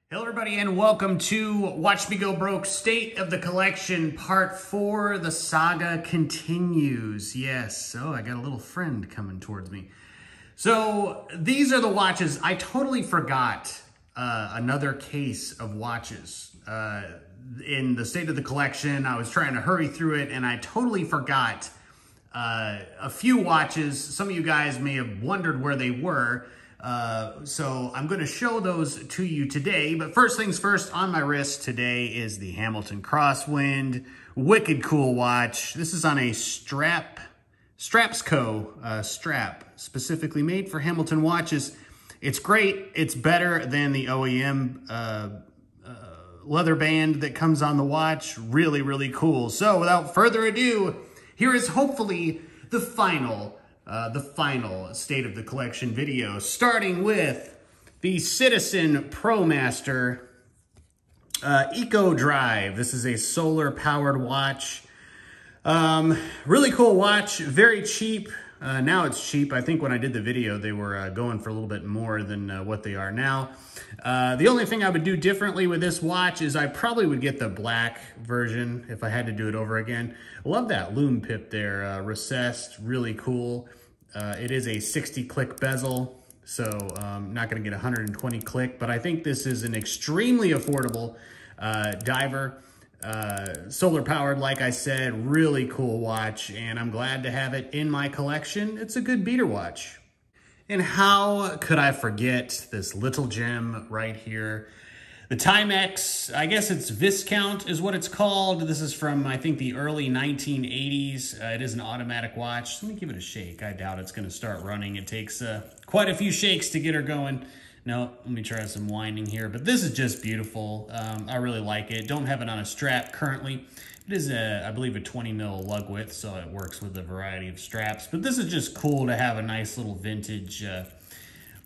Hello everybody and welcome to Watch Me Go Broke State of the Collection Part 4. The saga continues. Yes, I got a little friend coming towards me. So these are the watches. I totally forgot another case of watches. In the State of the Collection, I was trying to hurry through it and I totally forgot a few watches. Some of you guys may have wondered where they were. So I'm going to show those to you today, but first things first, on my wrist today is the Hamilton Crosswind. Wicked cool watch. This is on a Strapsco strap, specifically made for Hamilton watches. It's great. It's better than the OEM leather band that comes on the watch. Really, really cool. So without further ado, here is hopefully the final State of the Collection video, starting with the Citizen Promaster EcoDrive. This is a solar-powered watch. Really cool watch, very cheap. Now it's cheap. I think when I did the video, they were going for a little bit more than what they are now. The only thing I would do differently with this watch is I probably would get the black version if I had to do it over again. Love that loom pip there, recessed, really cool. It is a 60 click bezel, so I'm not going to get 120 click, but I think this is an extremely affordable diver. Solar powered, like I said, really cool watch, and I'm glad to have it in my collection. It's a good beater watch. And how could I forget this little gem right here? The Timex, I guess it's Viscount is what it's called. This is from, I think, the early 1980s. It is an automatic watch. Let me give it a shake. I doubt it's going to start running. It takes quite a few shakes to get her going. No, let me try some winding here. But this is just beautiful. I really like it. Don't have it on a strap currently. It is, I believe, a 20 mil lug width, so it works with a variety of straps. But this is just cool to have a nice little vintage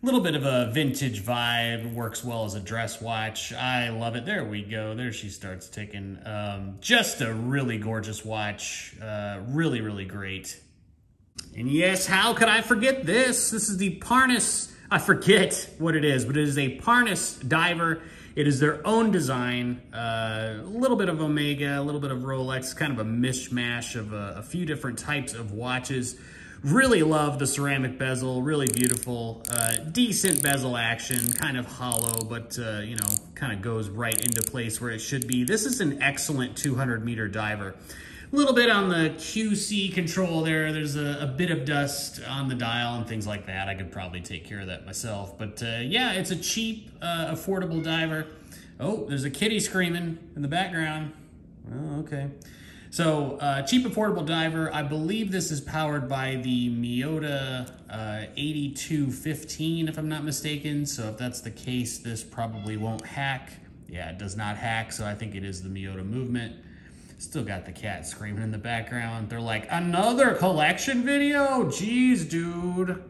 little bit of a vintage vibe. Works well as a dress watch. I love it. There we go. There she starts ticking. Just a really gorgeous watch. Really, really great. And yes, how could I forget this? This is the Parnas. I forget what it is, but it is a Parnas diver. It is their own design. A little bit of Omega, a little bit of Rolex, kind of a mishmash of a few different types of watches. Really love the ceramic bezel, really beautiful, decent bezel action, kind of hollow, but you know, kind of goes right into place where it should be. This is an excellent 200-meter diver. A little bit on the QC control there. There's a bit of dust on the dial and things like that. I could probably take care of that myself, but yeah, it's a cheap, affordable diver. Oh, there's a kitty screaming in the background. Oh, okay. So, cheap, affordable diver. I believe this is powered by the Miyota 8215, if I'm not mistaken. So if that's the case, this probably won't hack. Yeah, it does not hack, so I think it is the Miyota movement. Still got the cat screaming in the background. They're like, another collection video? Jeez, dude. And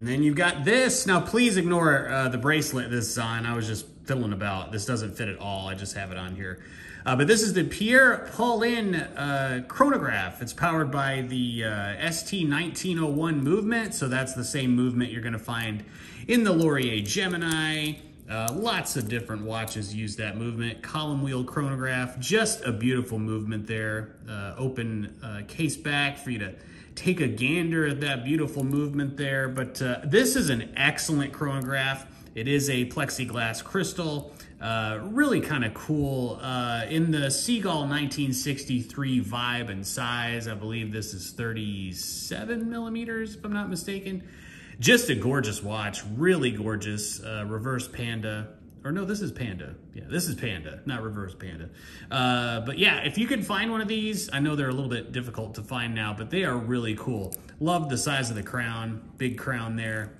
then you've got this. Now, please ignore the bracelet this is on. I was just fiddling about. This doesn't fit at all. I just have it on here. But this is the Pier Pullin chronograph. It's powered by the ST1901 movement. So that's the same movement you're going to find in the Laurier Gemini. Lots of different watches use that movement. Column wheel chronograph. Just a beautiful movement there. Open case back for you to take a gander at that beautiful movement there. But this is an excellent chronograph. It is a plexiglass crystal. Really kind of cool. In the Seagull 1963 vibe and size, I believe this is 37 millimeters, if I'm not mistaken. Just a gorgeous watch, really gorgeous. Reverse panda, or no, this is panda. Yeah, this is panda, not reverse panda. But yeah, if you could find one of these, I know they're a little bit difficult to find now, but they are really cool. Love the size of the crown, big crown there.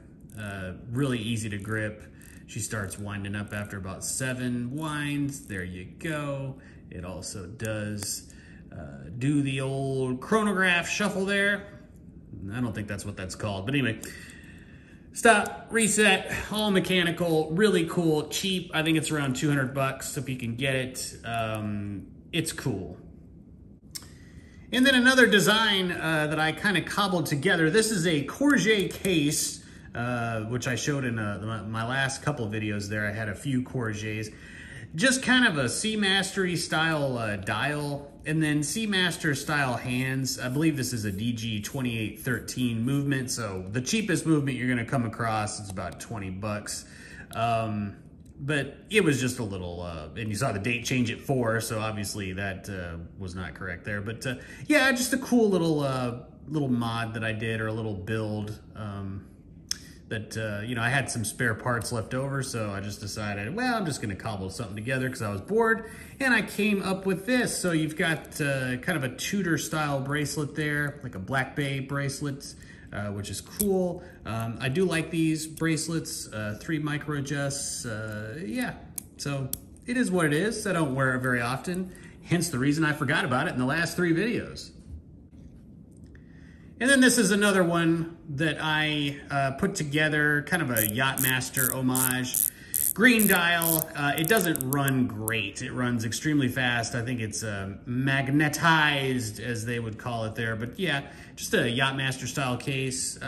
Really easy to grip. She starts winding up after about 7 winds. There you go. It also does do the old chronograph shuffle there. I don't think that's what that's called, but anyway. Stop, reset, all mechanical, really cool, cheap. I think it's around 200 bucks if you can get it. It's cool. And then another design that I kind of cobbled together. This is a Corgi Case. which I showed in my last couple of videos there. I had a few Corgis. Just kind of a Seamaster style dial, and then Seamaster style hands. I believe this is a DG 2813 movement, so the cheapest movement you're gonna come across is about 20 bucks. But it was just a little, and you saw the date change at 4, so obviously that was not correct there. But yeah, just a cool little mod that I did, or a little build that, you know, I had some spare parts left over, so I just decided, well, I'm just gonna cobble something together because I was bored, and I came up with this. So you've got kind of a Tudor style bracelet there, like a Black Bay bracelet, which is cool. I do like these bracelets, 3 micro adjusts, yeah. So it is what it is. I don't wear it very often, hence the reason I forgot about it in the last 3 videos. And then this is another one that I put together, kind of a Yacht Master homage. Green dial. It doesn't run great. It runs extremely fast. I think it's magnetized, as they would call it there. But yeah, just a Yacht Master style case.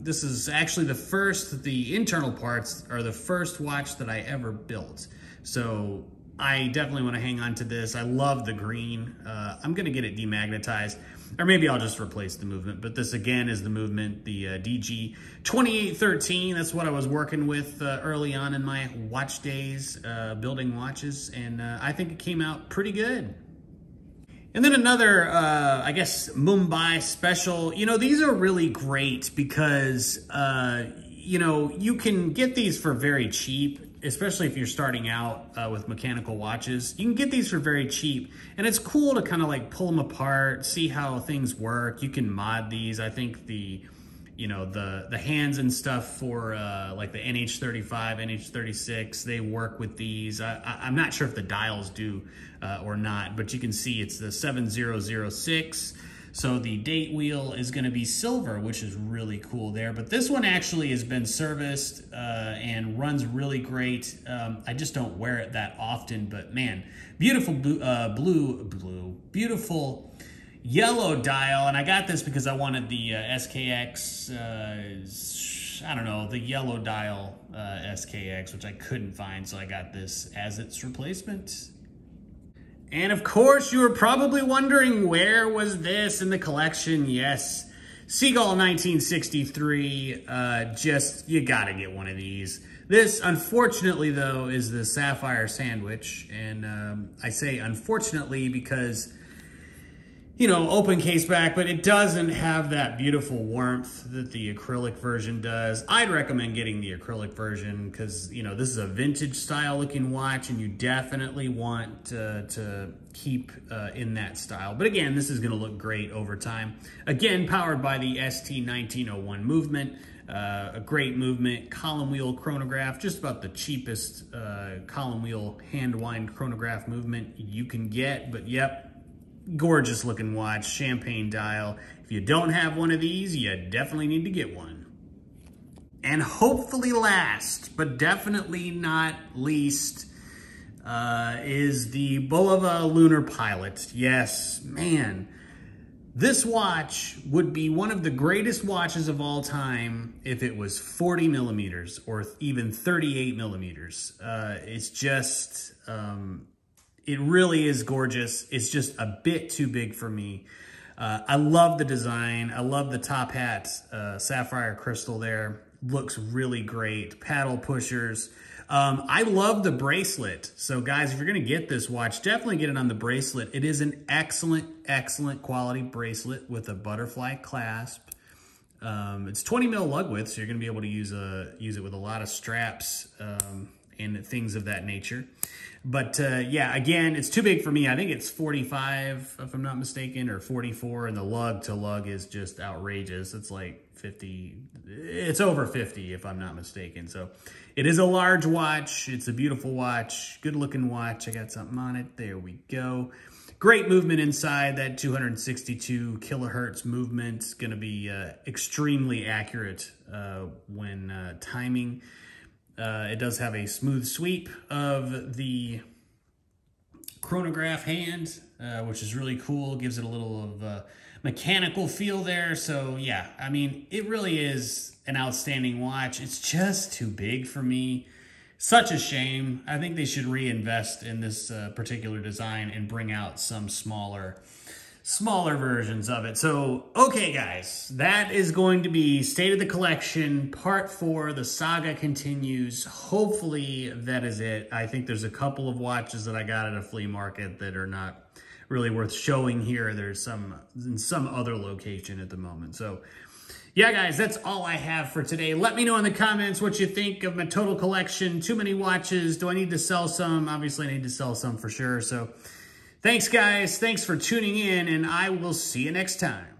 This is actually the internal parts are the first watch that I ever built. So I definitely want to hang on to this. I love the green. I'm going to get it demagnetized. Or maybe I'll just replace the movement. But this, again, is the movement, the DG 2813. That's what I was working with early on in my watch days, building watches. And I think it came out pretty good. And then another, I guess, Mumbai Special. You know, these are really great because, you know, you can get these for very cheap, especially if you're starting out with mechanical watches. You can get these for very cheap, and it's cool to kind of like pull them apart, see how things work. You can mod these. I think the, you know, the hands and stuff for like the NH35, NH36, they work with these. I'm not sure if the dials do or not, but you can see it's the 7006. So the date wheel is going to be silver, which is really cool there. But this one actually has been serviced and runs really great. I just don't wear it that often, but man, beautiful beautiful yellow dial. And I got this because I wanted the SKX, I don't know, the yellow dial SKX, which I couldn't find. So I got this as its replacement. And of course, you were probably wondering, where was this in the collection? Yes, Seagull 1963, you gotta get one of these. This, unfortunately though, is the Sapphire Sandwich. And I say unfortunately because, you know, open case back, but it doesn't have that beautiful warmth that the acrylic version does. I'd recommend getting the acrylic version because, you know, this is a vintage style looking watch and you definitely want to keep in that style. But again, this is gonna look great over time. Again, powered by the ST1901 movement. A great movement, column wheel chronograph, just about the cheapest column wheel hand wind chronograph movement you can get, but yep. Gorgeous looking watch, champagne dial. If you don't have one of these, you definitely need to get one. And hopefully last, but definitely not least, is the Bulova Lunar Pilot. Yes, man. This watch would be one of the greatest watches of all time if it was 40 millimeters or even 38 millimeters. It's just... it really is gorgeous. It's just a bit too big for me. I love the design. I love the top hat, sapphire crystal there. Looks really great. Paddle pushers. I love the bracelet. So guys, if you're gonna get this watch, definitely get it on the bracelet. It is an excellent, excellent quality bracelet with a butterfly clasp. It's 20 mil lug width, so you're gonna be able to use it with a lot of straps and things of that nature. But yeah, again, it's too big for me. I think it's 45, if I'm not mistaken, or 44, and the lug to lug is just outrageous. It's like 50, it's over 50 if I'm not mistaken. So it is a large watch. It's a beautiful watch, good looking watch. I got something on it. There we go. Great movement inside. That 262 kilohertz movement is going to be extremely accurate when timing. It does have a smooth sweep of the chronograph hand, which is really cool. Gives it a little of mechanical feel there. So yeah, I mean, it really is an outstanding watch. It's just too big for me. Such a shame. I think they should reinvest in this particular design and bring out some smaller versions of it. So, okay guys, that is going to be State of the Collection Part 4. The saga continues. Hopefully that is it. I think there's a couple of watches that I got at a flea market that are not really worth showing here. There's some in some other location at the moment. So yeah, guys, that's all I have for today. Let me know in the comments what you think of my total collection. Too many watches. Do I need to sell some? Obviously, I need to sell some for sure. So thanks, guys. Thanks for tuning in, and I will see you next time.